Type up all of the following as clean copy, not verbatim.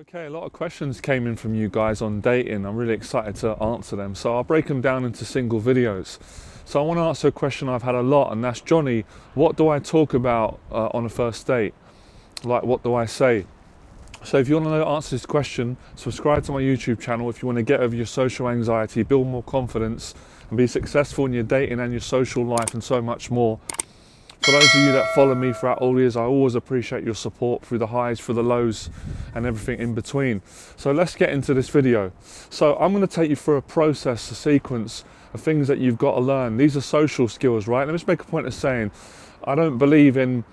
Okay, a lot of questions came in from you guys on dating. I'm really excited to answer them. So I'll break them down into single videos. So I want to answer a question I've had a lot, and that's, Johnny, what do I talk about on a first date? Like, what do I say? So if you want to know answer this question, subscribe to my YouTube channel if you want to get over your social anxiety, build more confidence, and be successful in your dating and your social life and so much more. For those of you that follow me throughout all years, I always appreciate your support through the highs, through the lows, and everything in between. So let's get into this video. So I'm going to take you through a process, a sequence of things that you've got to learn. These are social skills, right? Let me just make a point of saying, I don't believe in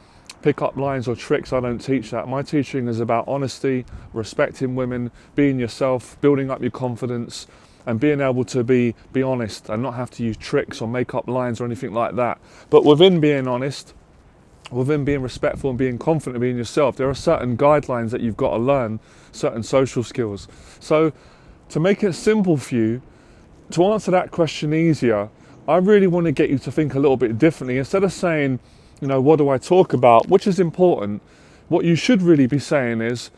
pick-up lines or tricks. I don't teach that. My teaching is about honesty, respecting women, being yourself, building up your confidence, and being able to be honest and not have to use tricks or make up lines or anything like that. But within being honest, within being respectful and being confident in being yourself, there are certain guidelines that you've got to learn, certain social skills. So to make it simple for you, to answer that question easier, I really want to get you to think a little bit differently. Instead of saying, you know, what do I talk about, which is important, what you should really be saying is,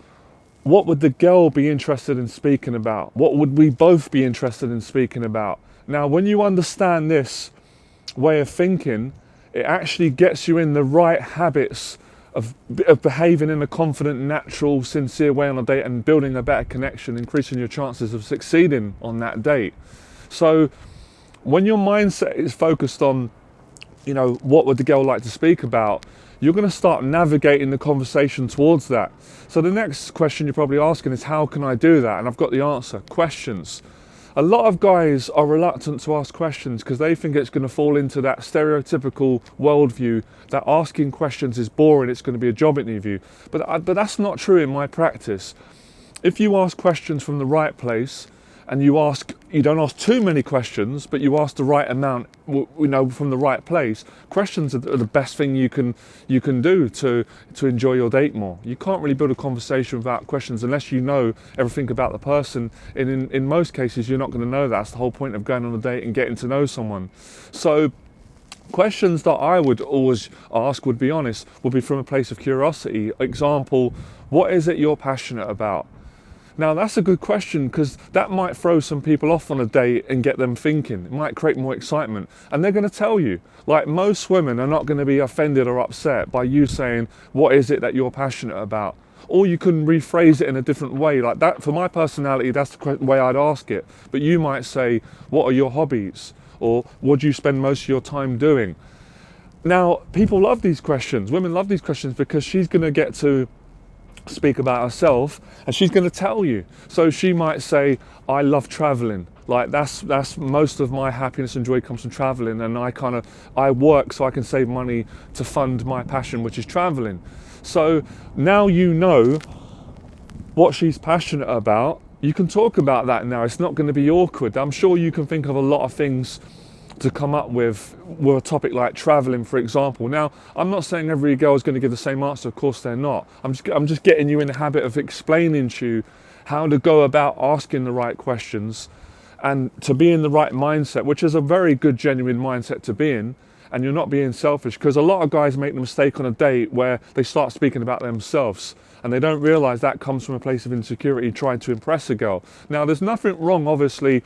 what would the girl be interested in speaking about? What would we both be interested in speaking about? Now, when you understand this way of thinking, it actually gets you in the right habits of behaving in a confident, natural, sincere way on a date and building a better connection, increasing your chances of succeeding on that date. So when your mindset is focused on, you know, what would the girl like to speak about, you're going to start navigating the conversation towards that. So the next question you're probably asking is, how can I do that? And I've got the answer: questions. A lot of guys are reluctant to ask questions because they think it's going to fall into that stereotypical worldview that asking questions is boring, it's going to be a job interview. But that's not true in my practice. If you ask questions from the right place, and you don't ask too many questions, but you ask the right amount, you know, from the right place. Questions are the best thing you can do to enjoy your date more. You can't really build a conversation without questions unless you know everything about the person. In most cases, you're not going to know that. That's the whole point of going on a date and getting to know someone. So questions that I would always ask, would be honest, would be from a place of curiosity. Example, what is it you're passionate about? Now that's a good question, because that might throw some people off on a date and get them thinking. It might create more excitement, and they're going to tell you. Like, most women are not going to be offended or upset by you saying, what is it that you're passionate about? Or you can rephrase it in a different way. Like that, for my personality, that's the way I'd ask it. But you might say, what are your hobbies? Or what do you spend most of your time doing? Now, people love these questions. Women love these questions because she's going to get to speak about herself, and she's going to tell you. So she might say, I love traveling. Like that's most of my happiness and joy comes from traveling, and I work so I can save money to fund my passion, which is traveling. So now you know what she's passionate about. You can talk about that now. It's not going to be awkward. I'm sure you can think of a lot of things to come up with a topic like traveling, for example. Now, I'm not saying every girl is going to give the same answer. Of course they're not. I'm just getting you in the habit of explaining to you how to go about asking the right questions and to be in the right mindset, which is a very good, genuine mindset to be in. And you're not being selfish, because a lot of guys make the mistake on a date where they start speaking about themselves and they don't realize that comes from a place of insecurity, trying to impress a girl. Now, there's nothing wrong, obviously,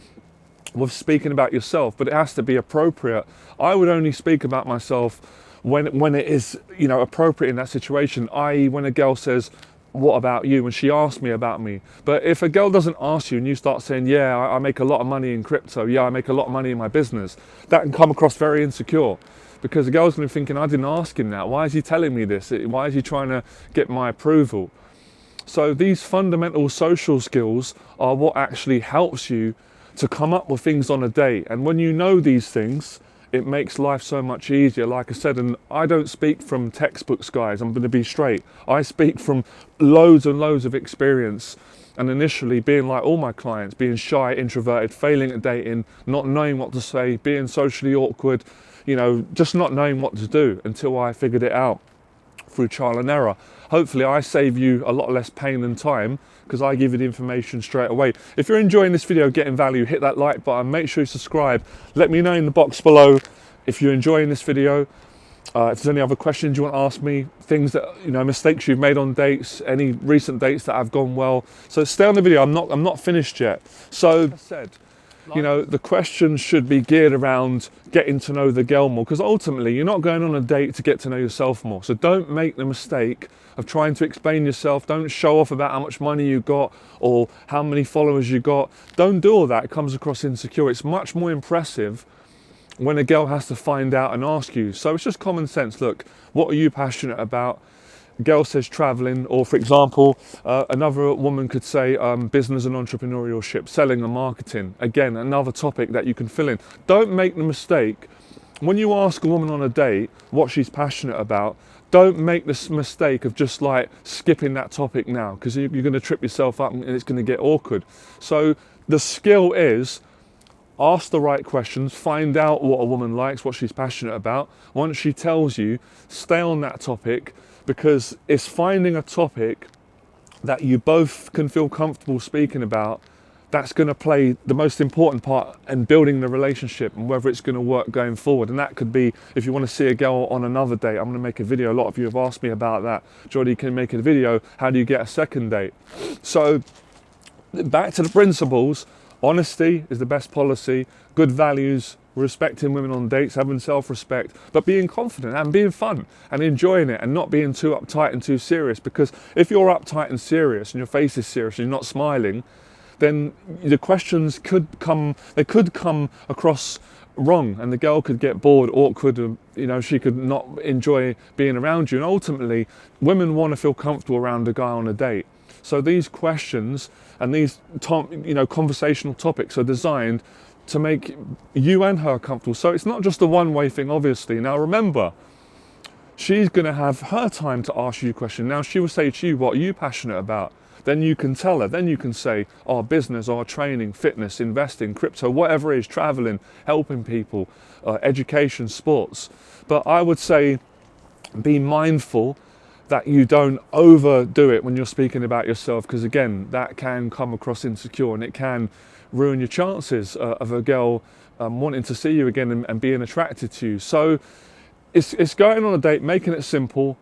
with speaking about yourself, but it has to be appropriate. I would only speak about myself when it is, you know, appropriate in that situation, i.e. when a girl says, what about you? When she asks me about me. But if a girl doesn't ask you and you start saying, yeah, I make a lot of money in crypto, yeah, I make a lot of money in my business, that can come across very insecure, because the girl's going to be thinking, I didn't ask him that. Why is he telling me this? Why is he trying to get my approval? So these fundamental social skills are what actually helps you to come up with things on a date. And when you know these things, it makes life so much easier. Like I said, and I don't speak from textbooks, guys. I'm going to be straight. I speak from loads and loads of experience. And initially being like all my clients, being shy, introverted, failing at dating, not knowing what to say, being socially awkward, you know, just not knowing what to do until I figured it out through trial and error. Hopefully I save you a lot less pain and time, because I give you the information straight away. If you're enjoying this video, getting value, hit that like button, make sure you subscribe. Let me know in the box below if you're enjoying this video. If there's any other questions you want to ask me, things that, mistakes you've made on dates, any recent dates that have gone well. So stay on the video. I'm not finished yet. So, like I said, the questions should be geared around getting to know the girl more, because ultimately you're not going on a date to get to know yourself more. So don't make the mistake of trying to explain yourself. Don't show off about how much money you got or how many followers you got. Don't do all that. It comes across insecure. It's much more impressive when a girl has to find out and ask you. So it's just common sense. Look, what are you passionate about? A girl says traveling, or for example, another woman could say business and entrepreneurship, selling and marketing. Again, another topic that you can fill in. Don't make the mistake, when you ask a woman on a date what she's passionate about, don't make this mistake of just like skipping that topic now, because you're going to trip yourself up and it's going to get awkward. So the skill is, ask the right questions, find out what a woman likes, what she's passionate about. Once she tells you, stay on that topic, because it's finding a topic that you both can feel comfortable speaking about that's going to play the most important part in building the relationship and whether it's going to work going forward. And that could be, if you want to see a girl on another date, I'm going to make a video. A lot of you have asked me about that. Jordy, can you make a video? How do you get a second date? So back to the principles. Honesty is the best policy, good values, respecting women on dates, having self-respect, but being confident and being fun and enjoying it and not being too uptight and too serious. Because if you're uptight and serious and your face is serious and you're not smiling, then the questions could come across wrong, and the girl could get bored, awkward, she could not enjoy being around you. And ultimately, women want to feel comfortable around a guy on a date. So these questions and these conversational topics are designed to make you and her comfortable. So it's not just a one-way thing, obviously. Now remember, she's going to have her time to ask you a question. Now she will say to you, what are you passionate about? Then you can tell her. Then you can say, business, training, fitness, investing, crypto, whatever it is, traveling, helping people, education, sports. But I would say be mindful that you don't overdo it when you're speaking about yourself, because again, that can come across insecure and it can ruin your chances of a girl wanting to see you again and being attracted to you. So it's going on a date, making it simple,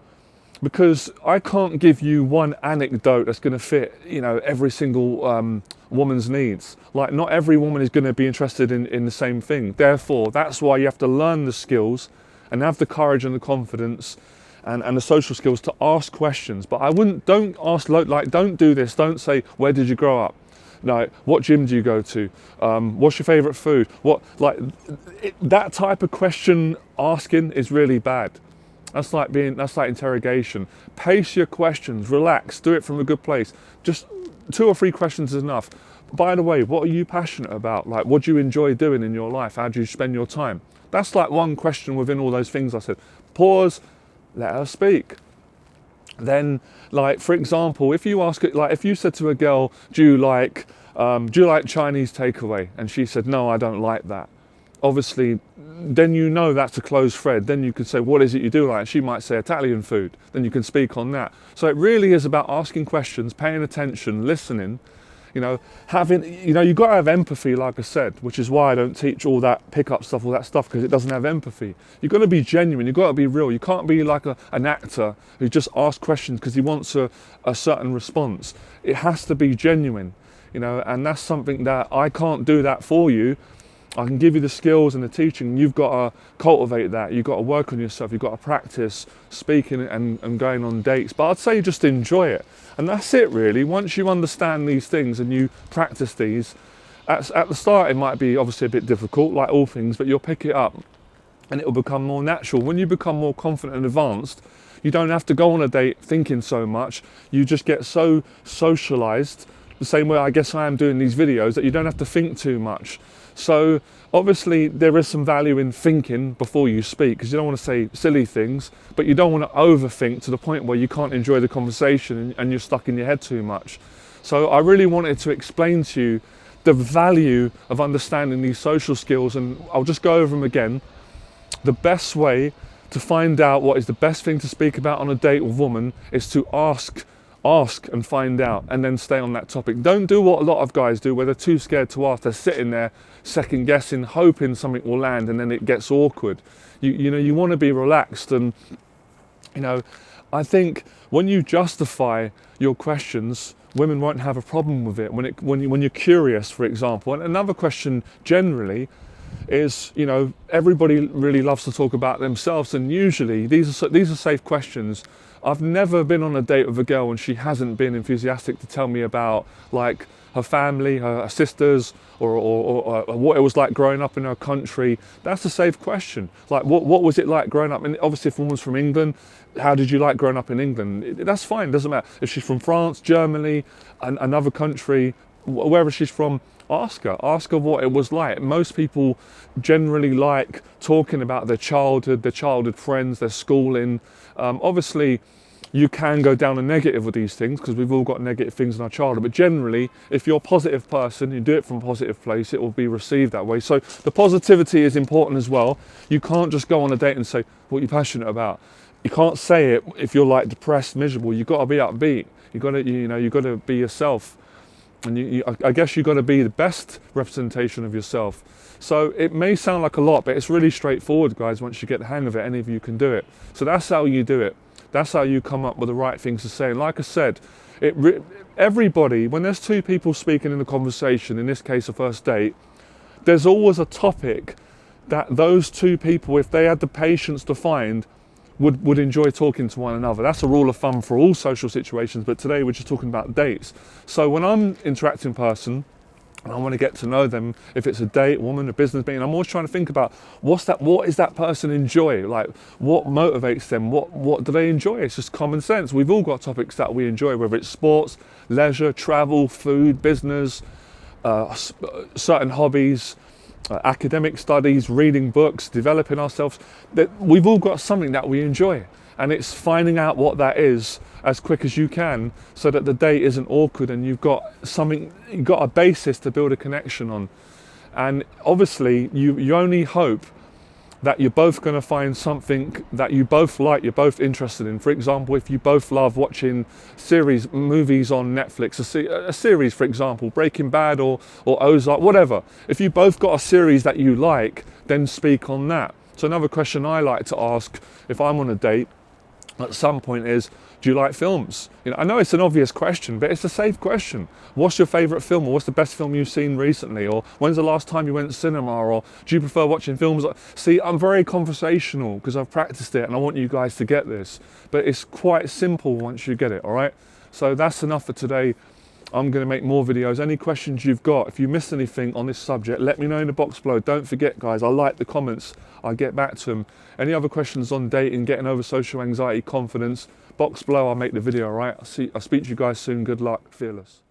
because I can't give you one anecdote that's going to fit every single woman's needs. Like, not every woman is going to be interested in the same thing. Therefore, that's why you have to learn the skills and have the courage and the confidence and the social skills to ask questions. But don't ask, don't do this. Don't say, where did you grow up? No, what gym do you go to? What's your favorite food? That type of question asking is really bad. That's like interrogation. Pace your questions, relax, do it from a good place. Just 2 or 3 questions is enough. By the way, what are you passionate about? Like, what do you enjoy doing in your life? How do you spend your time? That's like one question within all those things I said. Pause, let her speak. Then, for example, if you ask it, if you said to a girl, do you like Chinese takeaway? And she said, no, I don't like that. Obviously, then that's a closed thread. Then you could say, what is it you do like? She might say Italian food. Then you can speak on that. So it really is about asking questions, paying attention, listening. You've got to have empathy, like I said, which is why I don't teach all that pickup stuff, all that stuff, because it doesn't have empathy. You've got to be genuine. You've got to be real. You can't be like an actor who just asks questions because he wants a certain response. It has to be genuine, and that's something that I can't do that for you. I can give you the skills and the teaching. You've got to cultivate that. You've got to work on yourself. You've got to practice speaking and going on dates. But I'd say just enjoy it. And that's it, really. Once you understand these things and you practice these, at the start it might be obviously a bit difficult, like all things, but you'll pick it up and it will become more natural. When you become more confident and advanced, you don't have to go on a date thinking so much. You just get so socialized, the same way I guess I am doing these videos, that you don't have to think too much. So obviously there is some value in thinking before you speak, because you don't want to say silly things, but you don't want to overthink to the point where you can't enjoy the conversation and you're stuck in your head too much. So I really wanted to explain to you the value of understanding these social skills, and I'll just go over them again. The best way to find out what is the best thing to speak about on a date with a woman is to ask Ask and find out, and then stay on that topic. Don't do what a lot of guys do, where they're too scared to ask. They're sitting there second guessing, hoping something will land, and then it gets awkward. You know, you want to be relaxed. And you know, I think when you justify your questions, women won't have a problem with it. When you're curious, for example. And another question generally is, you know, everybody really loves to talk about themselves, and usually these are safe questions. I've never been on a date with a girl and she hasn't been enthusiastic to tell me about like her family, her sisters, or what it was like growing up in her country. That's a safe question. Like, what was it like growing up? And obviously, if a woman's from England, how did you like growing up in England? That's fine, doesn't matter. If she's from France, Germany, another country, wherever she's from, ask her what it was like. Most people generally like talking about their childhood friends, their schooling. Obviously, you can go down a negative with these things because we've all got negative things in our childhood, but generally, if you're a positive person, you do it from a positive place, it will be received that way. So the positivity is important as well. You can't just go on a date and say what you're passionate about. You can't say it if you're like depressed, miserable. You've got to be upbeat. You've got to be yourself. And I guess you've got to be the best representation of yourself. So it may sound like a lot, but it's really straightforward, guys. Once you get the hang of it, any of you can do it. So that's how you do it. That's how you come up with the right things to say. And like I said, everybody, when there's two people speaking in a conversation, in this case a first date, there's always a topic that those two people, if they had the patience to find, would enjoy talking to one another. That's a rule of thumb for all social situations, but today we're just talking about dates. So when I'm interacting in person, and I want to get to know them, if it's a date, a woman, a business meeting, I'm always trying to think about what is that person enjoy? Like, what motivates them? What do they enjoy? It's just common sense. We've all got topics that we enjoy, whether it's sports, leisure, travel, food, business, certain hobbies, academic studies, reading books, developing ourselves. We've all got something that we enjoy, and it's finding out what that is as quick as you can, so that the date isn't awkward and you've got a basis to build a connection on. And obviously, you only hope that you're both going to find something that you both like, you're both interested in. For example, if you both love watching movies on Netflix, a series, for example, Breaking Bad or Ozark, whatever. If you both got a series that you like, then speak on that. So another question I like to ask if I'm on a date at some point is, do you like films? You know, I know it's an obvious question, but it's a safe question. What's your favourite film, or what's the best film you've seen recently? Or when's the last time you went to cinema? Or do you prefer watching films? See, I'm very conversational because I've practiced it and I want you guys to get this. But it's quite simple once you get it, all right? So that's enough for today. I'm going to make more videos. Any questions you've got, if you missed anything on this subject, let me know in the box below. Don't forget, guys, I like the comments. I get back to them. Any other questions on dating, getting over social anxiety, confidence, box below, I'll make the video, all right? I'll speak to you guys soon. Good luck. Fearless.